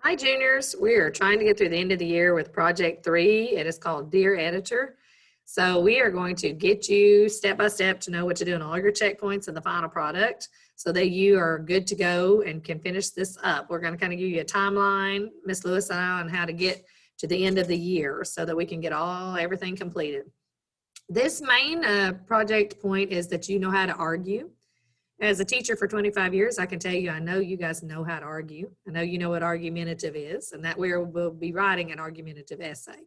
Hi, juniors. We are trying to get through the end of the year with project 3. It is called Dear Editor. So we are going to get you step by step to know what to do in all your checkpoints in the final product so that you are good to go and can finish this up. We're going to kind of give you a timeline, Miss Lewis and I, on how to get to the end of the year so that we can get everything completed. This main project point is that you know how to argue. As a teacher for 25 years, I can tell you, I know you guys know how to argue. I know you know what argumentative is, and that we will be writing an argumentative essay.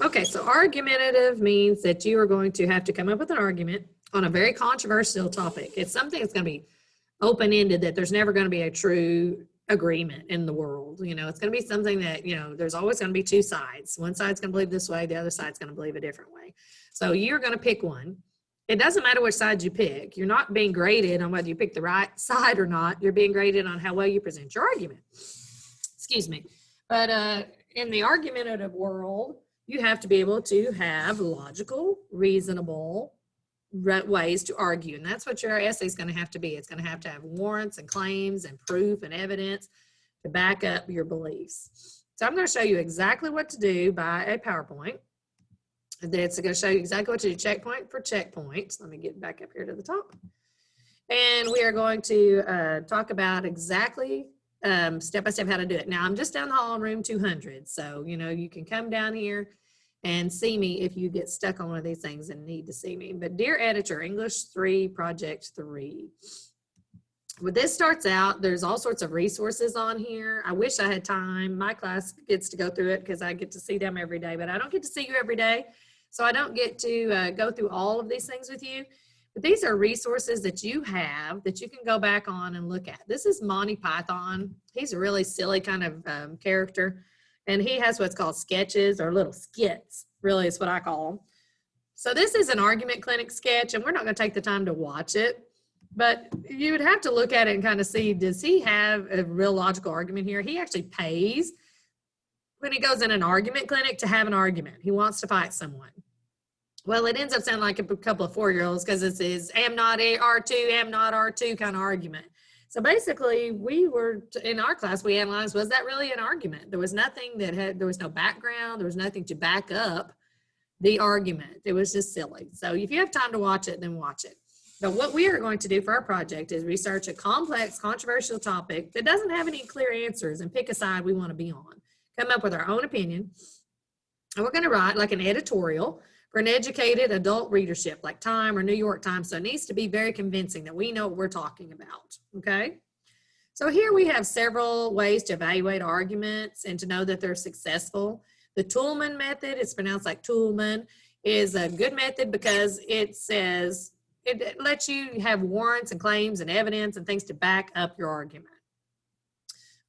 Okay, so argumentative means that you are going to have to come up with an argument on a very controversial topic. It's something that's going to be open-ended, that there's never going to be a true agreement in the world. You know, it's going to be something that, you know, there's always going to be two sides. One side's going to believe this way, the other side's going to believe a different way. So you're going to pick one. It doesn't matter which side you pick. You're not being graded on whether you pick the right side or not. You're being graded on how well you present your argument. Excuse me. But in the argumentative world, you have to be able to have logical, reasonable ways to argue. And that's what your essay is going to have to be. It's going to have warrants and claims and proof and evidence to back up your beliefs. So I'm going to show you exactly what to do by a PowerPoint. It's going to show you exactly what to do checkpoint for checkpoint. Let me get back up here to the top. And we are going to talk about exactly step by step how to do it. Now, I'm just down the hall in room 200. So, you know, you can come down here and see me if you get stuck on one of these things and need to see me. But Dear Editor, English 3, Project 3. When this starts out, there's all sorts of resources on here. I wish I had time. My class gets to go through it because I get to see them every day, but I don't get to see you every day. So I don't get to go through all of these things with you. But these are resources that you have that you can go back on and look at. This is Monty Python. He's a really silly kind of character. And he has what's called sketches, or little skits, really is what I call them. So this is an argument clinic sketch, and we're not going to take the time to watch it. But you would have to look at it and kind of see, does he have a real logical argument here? He actually pays when he goes in an argument clinic to have an argument. He wants to fight someone. Well, it ends up sounding like a couple of 4-year-olds because it's his am not R2, am not R2 kind of argument. So basically, we were, in our class, we analyzed, was that really an argument? There was nothing there was no background, there was nothing to back up the argument. It was just silly. So if you have time to watch it, then watch it. But what we are going to do for our project is research a complex, controversial topic that doesn't have any clear answers and pick a side we want to be on. Come up with our own opinion. And we're going to write like an editorial for an educated adult readership like Time or New York Times. So it needs to be very convincing that we know what we're talking about, okay? So here we have several ways to evaluate arguments and to know that they're successful. The Toolman method, it's pronounced like Toolman, is a good method because it says, it lets you have warrants and claims and evidence and things to back up your argument.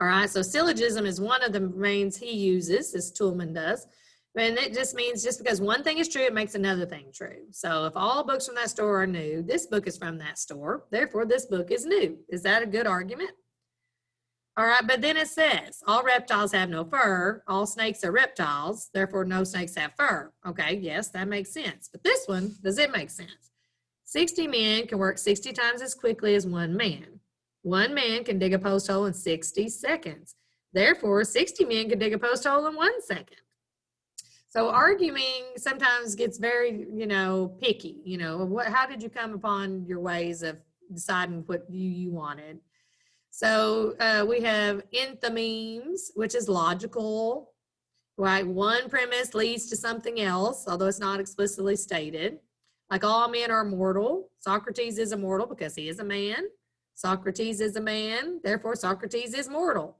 All right, so syllogism is one of the mains he uses, this Toolman does. And it just means just because one thing is true, it makes another thing true. So if all books from that store are new, this book is from that store, therefore this book is new. Is that a good argument? All right, but then it says, all reptiles have no fur, all snakes are reptiles, therefore no snakes have fur. Okay, yes, that makes sense. But this one, does it make sense? 60 men can work 60 times as quickly as one man. One man can dig a post hole in 60 seconds. Therefore, 60 men can dig a post hole in 1 second. So arguing sometimes gets very, picky. How did you come upon your ways of deciding what you wanted? So we have enthymemes, which is logical, right? One premise leads to something else, although it's not explicitly stated. Like all men are mortal. Socrates is immortal because he is a man. Socrates is a man, therefore Socrates is mortal.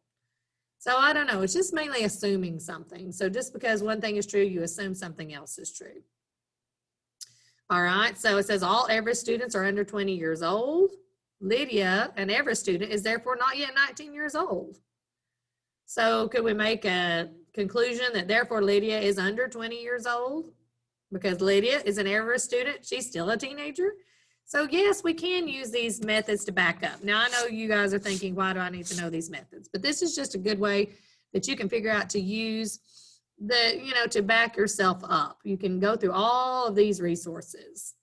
So I don't know, it's just mainly assuming something. So just because one thing is true, you assume something else is true. All right, so it says all Everest students are under 20 years old. Lydia, an Everest student, is therefore not yet 19 years old. So could we make a conclusion that therefore Lydia is under 20 years old? Because Lydia is an Everest student, she's still a teenager. So yes, we can use these methods to back up. Now I know you guys are thinking, why do I need to know these methods? But this is just a good way that you can figure out to use to back yourself up. You can go through all of these resources.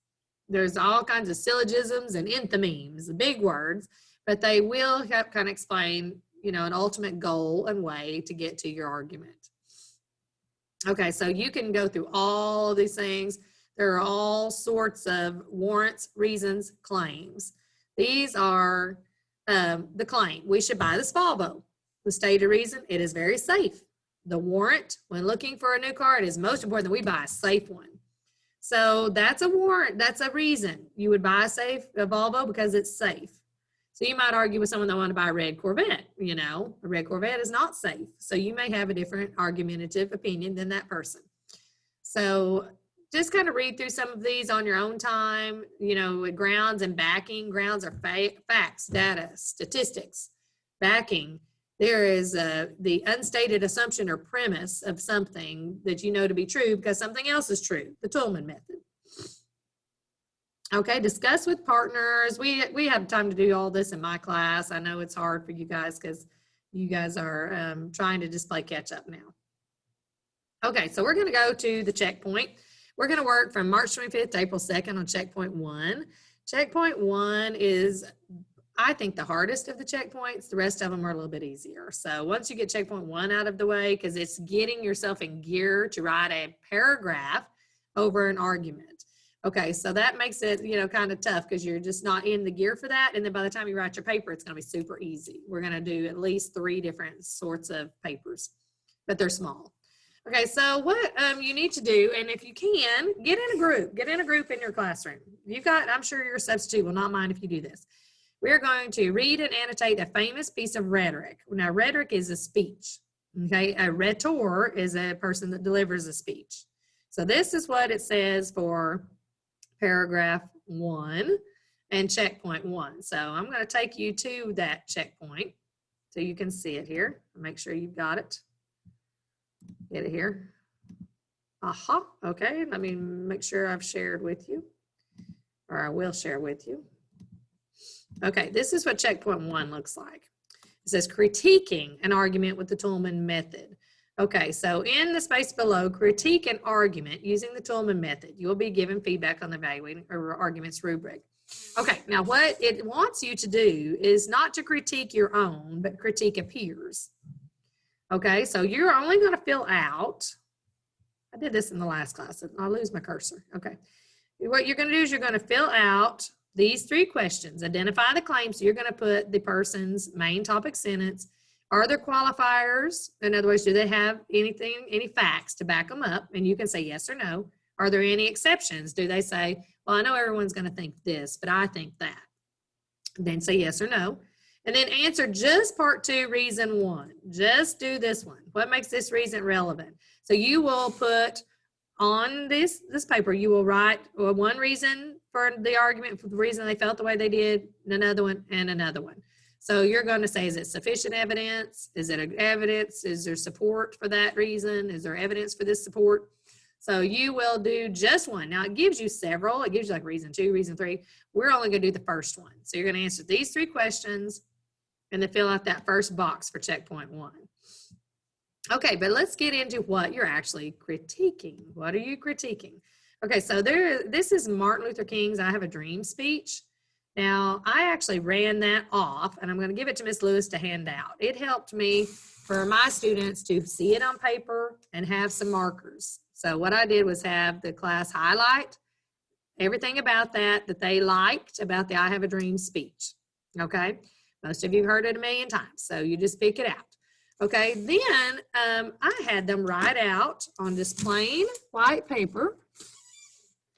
There's all kinds of syllogisms and enthymemes, big words, but they will help kind of explain an ultimate goal and way to get to your argument. Okay, so you can go through all of these things. There are all sorts of warrants, reasons, claims. These are the claim. We should buy this Volvo. The stated reason, it is very safe. The warrant, when looking for a new car, it is most important that we buy a safe one. So that's a warrant. That's a reason you would buy a Volvo, because it's safe. So you might argue with someone that want to buy a red Corvette. A red Corvette is not safe. So you may have a different argumentative opinion than that person. So just kind of read through some of these on your own time. With grounds and backing. Grounds are facts, data, statistics. Backing, there is the unstated assumption or premise of something that you know to be true because something else is true, the Toolman method. Okay, discuss with partners. We have time to do all this in my class. I know it's hard for you guys because you guys are trying to just play catch up now. Okay, so we're going to go to the checkpoint. We're going to work from March 25th to April 2nd on checkpoint 1. Checkpoint 1 is, I think, the hardest of the checkpoints. The rest of them are a little bit easier. So once you get checkpoint 1 out of the way, because it's getting yourself in gear to write a paragraph over an argument. Okay, so that makes it, kind of tough because you're just not in the gear for that. And then by the time you write your paper, it's going to be super easy. We're going to do at least 3 different sorts of papers, but they're small. Okay, so what you need to do, and if you can, get in a group in your classroom. I'm sure your substitute will not mind if you do this. We're going to read and annotate a famous piece of rhetoric. Now, rhetoric is a speech. Okay, a rhetor is a person that delivers a speech. So this is what it says for paragraph 1 and checkpoint 1. So I'm going to take you to that checkpoint so you can see it here. Make sure you've got it. Get it here. Aha. Okay. Let me make sure I've shared with you, or I will share with you. Okay. This is what checkpoint 1 looks like. It says critiquing an argument with the Toolman method. Okay, so in the space below, critique an argument using the Toolman method. You will be given feedback on the evaluating or arguments rubric. Okay, now what it wants you to do is not to critique your own, but critique a peer's. Okay, so you're only going to fill out, I did this in the last class, I'll lose my cursor. Okay, what you're going to do is you're going to fill out these 3 questions. Identify the claim, so you're going to put the person's main topic sentence. Are there qualifiers? In other words, do they have any facts to back them up? And you can say yes or no. Are there any exceptions? Do they say, well, I know everyone's going to think this, but I think that. Then say yes or no. And then answer just part 2, reason 1. Just do this one. What makes this reason relevant? So you will put on this paper, you will write one reason for the argument, for the reason they felt the way they did, and another one, and another one. So you're going to say, is it sufficient evidence? Is it evidence? Is there support for that reason? Is there evidence for this support? So you will do just one. Now it gives you several. It gives you like reason 2, reason 3. We're only going to do the first one. So you're going to answer these 3 questions and then fill out that first box for checkpoint 1. Okay, but let's get into what you're actually critiquing. What are you critiquing? Okay, so this is Martin Luther King's I Have a Dream speech. Now, I actually ran that off, and I'm going to give it to Miss Lewis to hand out. It helped me for my students to see it on paper and have some markers. So what I did was have the class highlight everything about that they liked about the I Have a Dream speech. Okay, most of you heard it a million times, so you just pick it out. Okay, then I had them write out on this plain white paper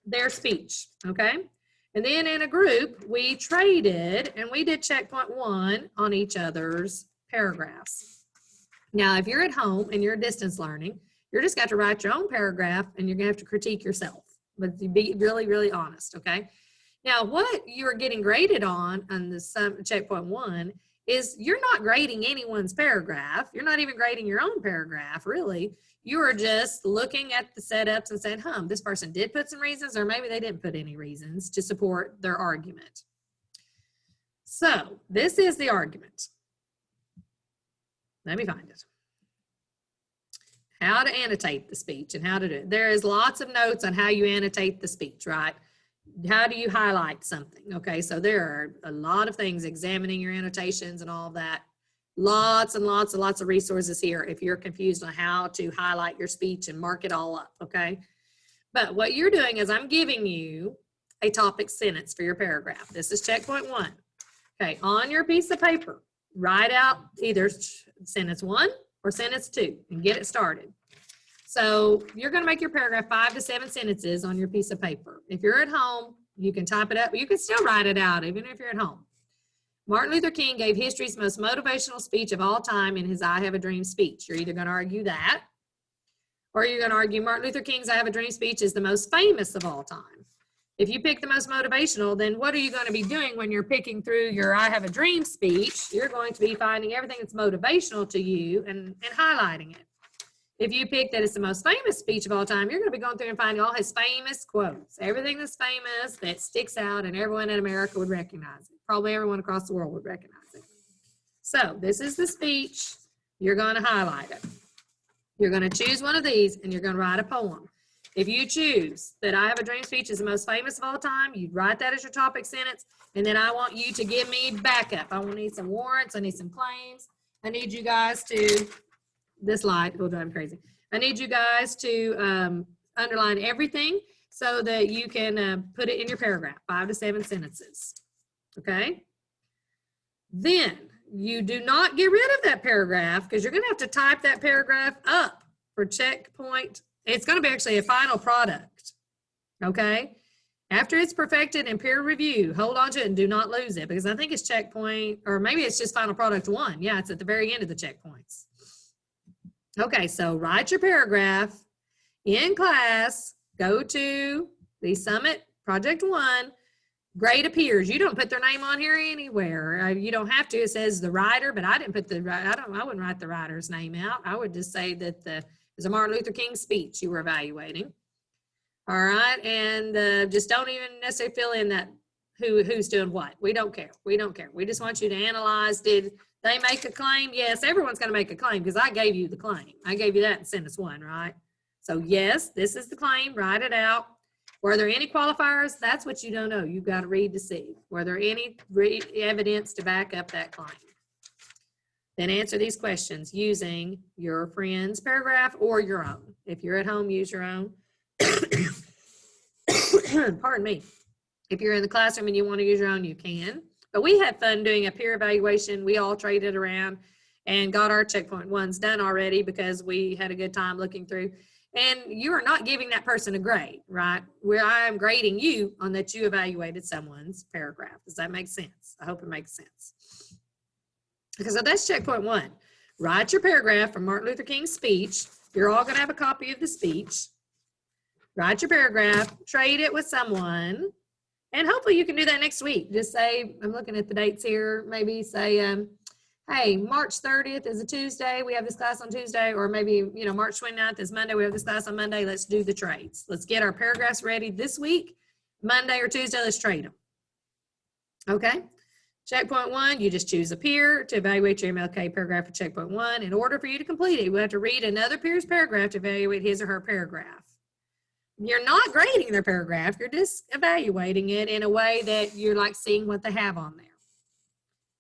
their speech, okay? And then in a group, we traded and we did checkpoint 1 on each other's paragraphs. Now, if you're at home and you're distance learning, you're just got to write your own paragraph and you're gonna have to critique yourself, but be really, really honest, okay? Now, what you're getting graded on the checkpoint 1 is you're not grading anyone's paragraph. You're not even grading your own paragraph, really. You are just looking at the setups and saying, this person did put some reasons, or maybe they didn't put any reasons to support their argument. So this is the argument. Let me find it. How to annotate the speech and how to do it. There is lots of notes on how you annotate the speech, right? How do you highlight something? Okay, so there are a lot of things, examining your annotations and all of that. Lots and lots and lots of resources here if you're confused on how to highlight your speech and mark it all up, okay? But what you're doing is I'm giving you a topic sentence for your paragraph. This is checkpoint 1. Okay, on your piece of paper, write out either sentence 1 or sentence 2 and get it started. So you're going to make your paragraph 5 to 7 sentences on your piece of paper. If you're at home, you can type it up, but you can still write it out even if you're at home. Martin Luther King gave history's most motivational speech of all time in his I Have a Dream speech. You're either going to argue that, or you're going to argue Martin Luther King's I Have a Dream speech is the most famous of all time. If you pick the most motivational, then what are you going to be doing when you're picking through your I Have a Dream speech? You're going to be finding everything that's motivational to you and highlighting it. If you pick that it's the most famous speech of all time, you're going to be going through and finding all his famous quotes, everything that's famous that sticks out and everyone in America would recognize it. Probably everyone across the world would recognize it. So this is the speech. You're going to highlight it. You're going to choose one of these and you're going to write a poem. If you choose that I Have a Dream speech is the most famous of all time, you'd write that as your topic sentence, and then I want you to give me backup. I will need some warrants. I need some claims. I need you guys to, this light will drive me crazy. I need you guys to underline everything so that you can put it in your paragraph, 5 to 7 sentences, okay? Then you do not get rid of that paragraph because you're going to have to type that paragraph up for checkpoint. It's going to be actually a final product, okay? After it's perfected and peer review, hold on to it and do not lose it because I think it's checkpoint, or maybe it's just final product 1. Yeah, it's at the very end of the checkpoints. Okay, so write your paragraph in class, go to the Summit Project 1, grade appears. You don't put their name on here anywhere. You don't have to. It says the writer, but I didn't put I wouldn't write the writer's name out. I would just say that it's a Martin Luther King speech you were evaluating. All right, and just don't even necessarily fill in that who's doing what. We don't care. We don't care. We just want you to analyze. Did they make a claim? Yes, everyone's going to make a claim because I gave you the claim. I gave you that in sentence 1, right? So yes, this is the claim. Write it out. Were there any qualifiers? That's what you don't know. You've got to read to see. Were there any evidence to back up that claim? Then answer these questions using your friend's paragraph or your own. If you're at home, use your own. Pardon me. If you're in the classroom and you want to use your own, you can. But we had fun doing a peer evaluation. We all traded around and got our checkpoint 1s done already because we had a good time looking through. And you are not giving that person a grade, right? Where I am grading you on that you evaluated someone's paragraph. Does that make sense? I hope it makes sense. Because so that's checkpoint 1. Write your paragraph from Martin Luther King's speech. You're all going to have a copy of the speech. Write your paragraph, trade it with someone, and hopefully you can do that next week. Just say, I'm looking at the dates here, maybe say, hey, March 30th is a Tuesday. We have this class on Tuesday, or maybe, March 29th is Monday. We have this class on Monday. Let's do the trades. Let's get our paragraphs ready this week. Monday or Tuesday, let's trade them. Okay. Checkpoint 1, you just choose a peer to evaluate your MLK paragraph for checkpoint 1. In order for you to complete it, you have to read another peer's paragraph to evaluate his or her paragraph. You're not grading their paragraph. You're just evaluating it in a way that you're like seeing what they have on there.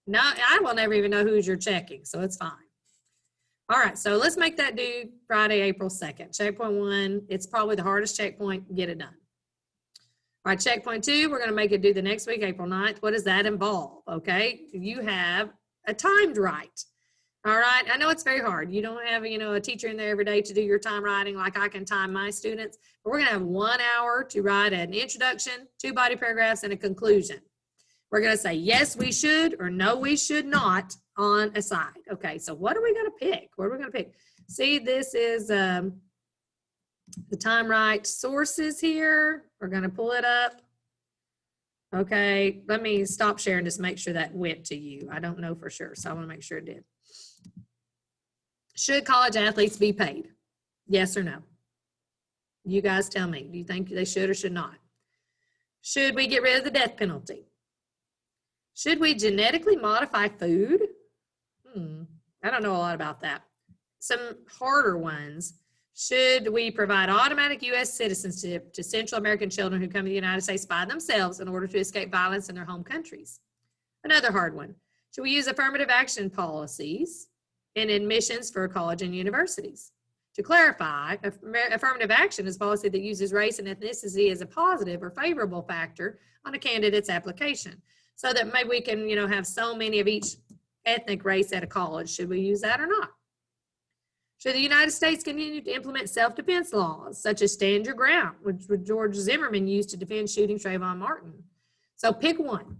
No, I will never even know who's you're checking, so it's fine. All right, so let's make that due Friday, April 2nd. Checkpoint 1, it's probably the hardest checkpoint. Get it done. All right, checkpoint 2, we're going to make it due the next week, April 9th. What does that involve? Okay, you have a timed write. All right, I know it's very hard. You don't have, a teacher in there every day to do your time writing like I can time my students. But we're going to have 1 hour to write an introduction, 2 body paragraphs, and a conclusion. We're going to say, yes, we should, or no, we should not on a side. Okay, so what are we going to pick? What are we going to pick? See, this is the time right sources here. We're going to pull it up. Okay, let me stop sharing, just make sure that went to you. I don't know for sure, so I want to make sure it did. Should college athletes be paid? Yes or no? You guys tell me. Do you think they should or should not? Should we get rid of the death penalty? Should we genetically modify food? I don't know a lot about that. Some harder ones. Should we provide automatic U.S. citizenship to Central American children who come to the United States by themselves in order to escape violence in their home countries? Another hard one. Should we use affirmative action policies in admissions for college and universities? To clarify, affirmative action is policy that uses race and ethnicity as a positive or favorable factor on a candidate's application. So that maybe we can, have so many of each ethnic race at a college. Should we use that or not? Should the United States continue to implement self-defense laws, such as Stand Your Ground, which George Zimmerman used to defend shooting Trayvon Martin? So pick one.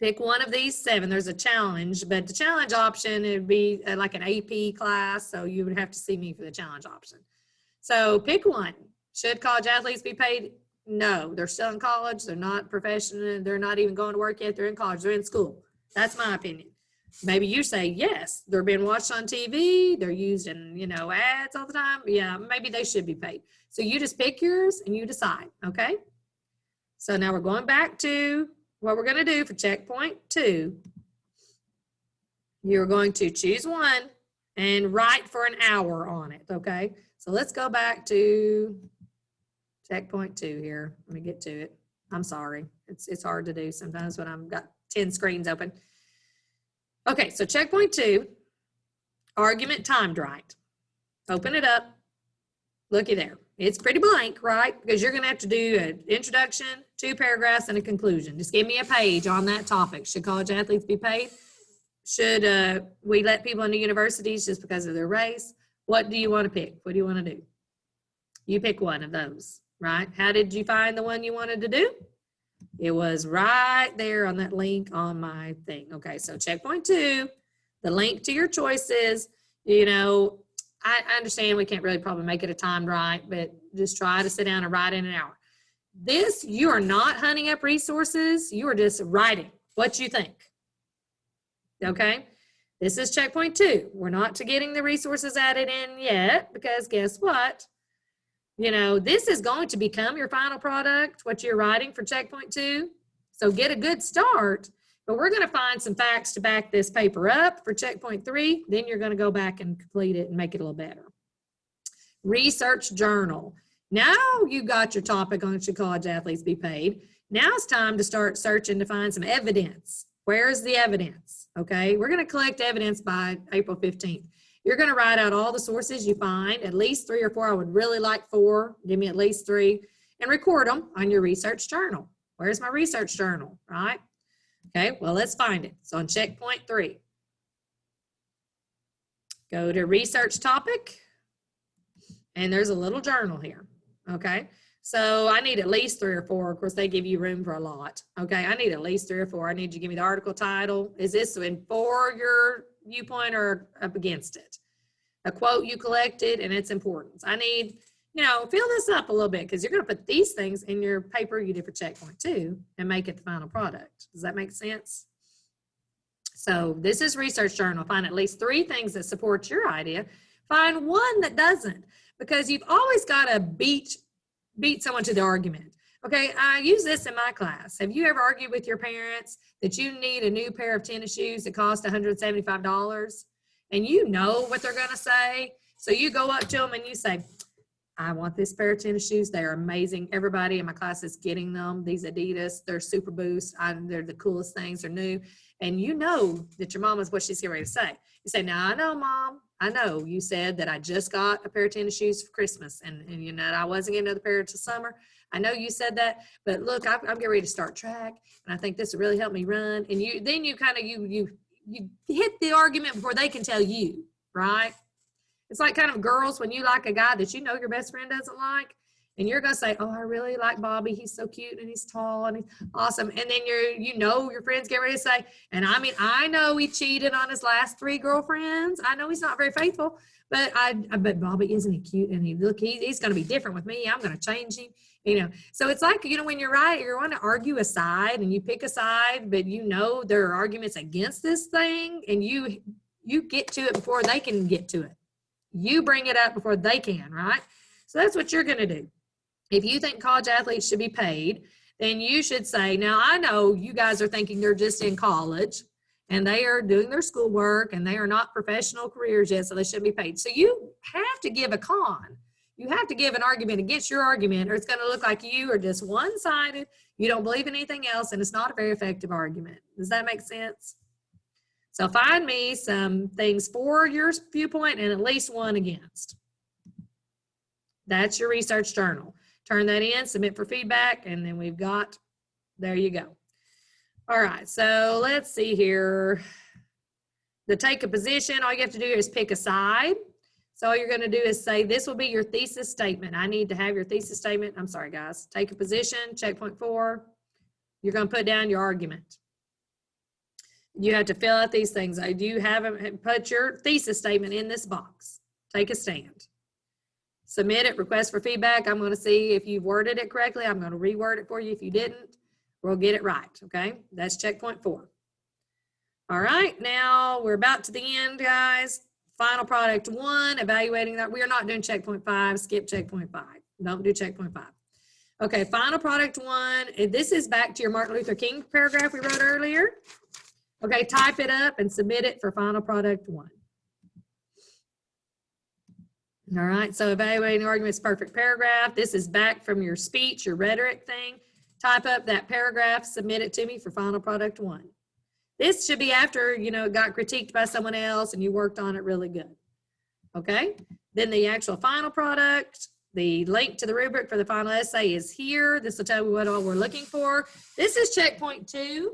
Pick one of these 7. There's a challenge, but the challenge option, it would be like an AP class, so you would have to see me for the challenge option. So pick one. Should college athletes be paid? No, they're still in college. They're not professional. They're not even going to work yet. They're in college. They're in school. That's my opinion. Maybe you say, yes, they're being watched on TV. They're used in, ads all the time. Yeah, maybe they should be paid. So you just pick yours and you decide, okay? So now we're going back to what we're going to do for checkpoint 2. You're going to choose one and write for an hour on it, okay? So let's go back to checkpoint 2 here. Let me get to it. I'm sorry. It's hard to do sometimes when I've got 10 screens open. Okay, so checkpoint 2, argument timed right. Open it up. Looky there. It's pretty blank, right? Because you're going to have to do an introduction, 2 paragraphs, and a conclusion. Just give me a page on that topic. Should college athletes be paid? Should we let people into universities just because of their race? What do you want to pick? What do you want to do? You pick one of those, right? How did you find the one you wanted to do? It was right there on that link on my thing. Okay, so checkpoint 2, the link to your choices. I understand we can't really probably make it a timed right, but just try to sit down and write in an hour. This, you are not hunting up resources. You are just writing what you think. Okay, this is checkpoint 2. We're not to getting the resources added in yet, because guess what? This is going to become your final product, what you're writing for checkpoint 2. So get a good start, but we're going to find some facts to back this paper up for checkpoint 3. Then you're going to go back and complete it and make it a little better. Research journal. Now you got your topic on should college athletes be paid. Now it's time to start searching to find some evidence. Where's the evidence? Okay, we're going to collect evidence by April 15th. You're going to write out all the sources you find, at least 3 or 4. I would really like 4. Give me at least 3, and record them on your research journal. Where's my research journal, right? Okay, well, let's find it. So on checkpoint 3, go to research topic, and there's a little journal here, okay? So I need at least 3 or 4. Of course, they give you room for a lot. Okay, I need at least 3 or 4. I need you to give me the article title. Is this for your viewpoint or up against it? A quote you collected and its importance. I need, fill this up a little bit, because you're going to put these things in your paper you did for checkpoint 2 and make it the final product. Does that make sense? So this is research journal. Find at least 3 things that support your idea. Find one that doesn't, because you've always got to beat someone to the argument. Okay, I use this in my class. Have you ever argued with your parents that you need a new pair of tennis shoes that cost $175? And you know what they're going to say. So you go up to them and you say, I want this pair of tennis shoes. They're amazing. Everybody in my class is getting them. These Adidas, they're Super Boost. They're the coolest things. They're new. And you know that your mom is what she's getting ready to say. You say, now I know, Mom. I know you said that I just got a pair of tennis shoes for Christmas, and I wasn't getting another pair until summer. I know you said that, but look, I'm getting ready to start track, and I think this will really help me run. And you hit the argument before they can tell you, right? It's like kind of girls when you like a guy that your best friend doesn't like, and you're going to say, oh, I really like Bobby. He's so cute and he's tall and he's awesome. And then your friends get ready to say, and I know he cheated on his last 3 girlfriends. I know he's not very faithful, but I bet Bobby, isn't he cute? And he's going to be different with me. I'm going to change him, So it's like, when you're right, you're going to argue a side and you pick a side, but there are arguments against this thing, and you get to it before they can get to it. You bring it up before they can, right? So that's what you're going to do. If you think college athletes should be paid, then you should say, now I know you guys are thinking they're just in college and they are doing their schoolwork and they are not professional careers yet, so they shouldn't be paid. So you have to give a con. You have to give an argument against your argument, or it's going to look like you are just one-sided. You don't believe in anything else, and it's not a very effective argument. Does that make sense? So find me some things for your viewpoint and at least one against. That's your research journal. Turn that in, submit for feedback, and then we've got, there you go. All right, so let's see here. To take a position, all you have to do is pick a side. So all you're going to do is say, this will be your thesis statement. I need to have your thesis statement. I'm sorry, guys. Take a position, checkpoint 4. You're going to put down your argument. You have to fill out these things. You haven't put your thesis statement in this box. Take a stand. Submit it, request for feedback. I'm going to see if you've worded it correctly. I'm going to reword it for you. If you didn't, we'll get it right, okay? That's checkpoint 4. All right, now we're about to the end, guys. Final product 1, evaluating that. We are not doing checkpoint 5, skip checkpoint 5. Don't do checkpoint 5. Okay, final product 1. This is back to your Martin Luther King paragraph we wrote earlier. Okay, type it up and submit it for final product 1. All right, so evaluating arguments, perfect paragraph. This is back from your speech, your rhetoric thing. Type up that paragraph, submit it to me for final product 1. This should be after, you know, it got critiqued by someone else and you worked on it really good. Okay, then the actual final product, the link to the rubric for the final essay is here. This will tell you what all we're looking for. This is checkpoint 2,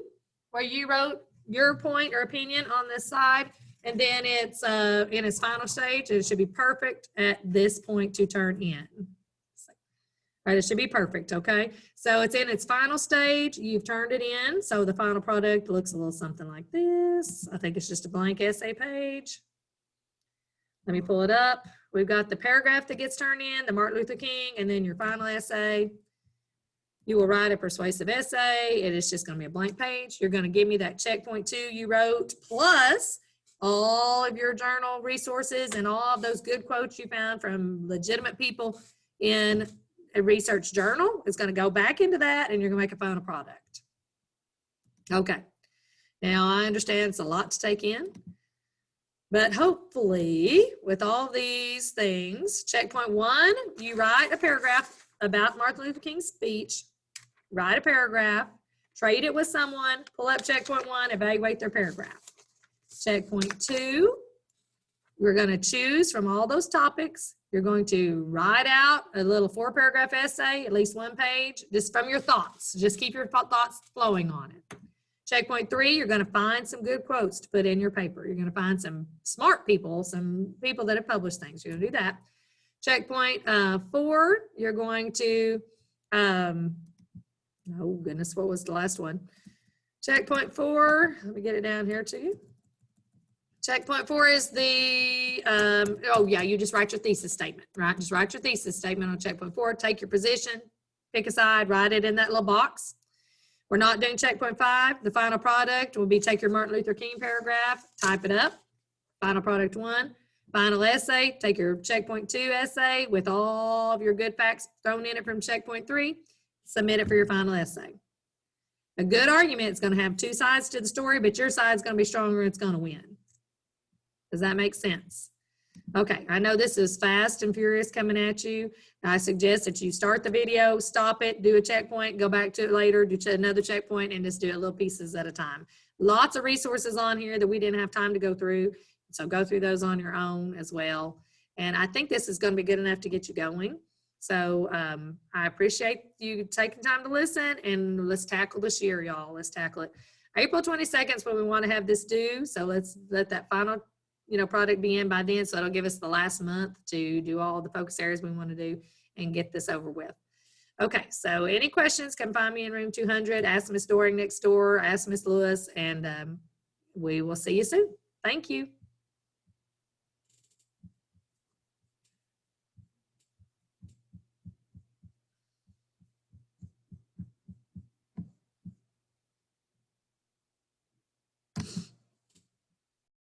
where you wrote your point or opinion on this side, and then it's in its final stage. It should be perfect at this point to turn in. All right, it should be perfect, okay? So it's in its final stage. You've turned it in. So the final product looks a little something like this. I think it's just a blank essay page. Let me pull it up. We've got the paragraph that gets turned in, the Martin Luther King, and then your final essay. You will write a persuasive essay. It is just going to be a blank page. You're going to give me that checkpoint 2 you wrote, plus all of your journal resources and all of those good quotes you found from legitimate people in a research journal. It's going to go back into that, and you're going to make a final product. Okay. Now, I understand it's a lot to take in, but hopefully with all these things, checkpoint 1, you write a paragraph about Martin Luther King's speech, write a paragraph, trade it with someone, pull up checkpoint 1, evaluate their paragraph. Checkpoint 2, we're going to choose from all those topics. You're going to write out a little 4-paragraph essay, at least 1 page, just from your thoughts. Just keep your thoughts flowing on it. Checkpoint 3, you're going to find some good quotes to put in your paper. You're going to find some smart people, some people that have published things. You're going to do that. Checkpoint 4, you're going to, oh goodness, what was the last one? Checkpoint 4, let me get it down here to you. Checkpoint 4 is the, oh yeah, you just write your thesis statement, right? Just write your thesis statement on checkpoint 4, take your position, pick a side, write it in that little box. We're not doing checkpoint 5. The final product will be take your Martin Luther King paragraph, type it up, final product 1. Final essay, take your checkpoint 2 essay with all of your good facts thrown in it from checkpoint 3, submit it for your final essay. A good argument is going to have 2 sides to the story, but your side's going to be stronger and it's going to win. Does that make sense? Okay, I know this is fast and furious coming at you. I suggest that you start the video, stop it, do a checkpoint, go back to it later, do another checkpoint, and just do it little pieces at a time. Lots of resources on here that we didn't have time to go through, so go through those on your own as well. And I think this is going to be good enough to get you going. So I appreciate you taking time to listen, and let's tackle this year, y'all. Let's tackle it. April 22nd is when we want to have this due, so let's let that final product be in by then, so it'll give us the last month to do all the focus areas we want to do and get this over with. Okay, so any questions, come find me in room 200, ask Miss Doring next door, ask Miss Lewis, and we will see you soon. Thank you.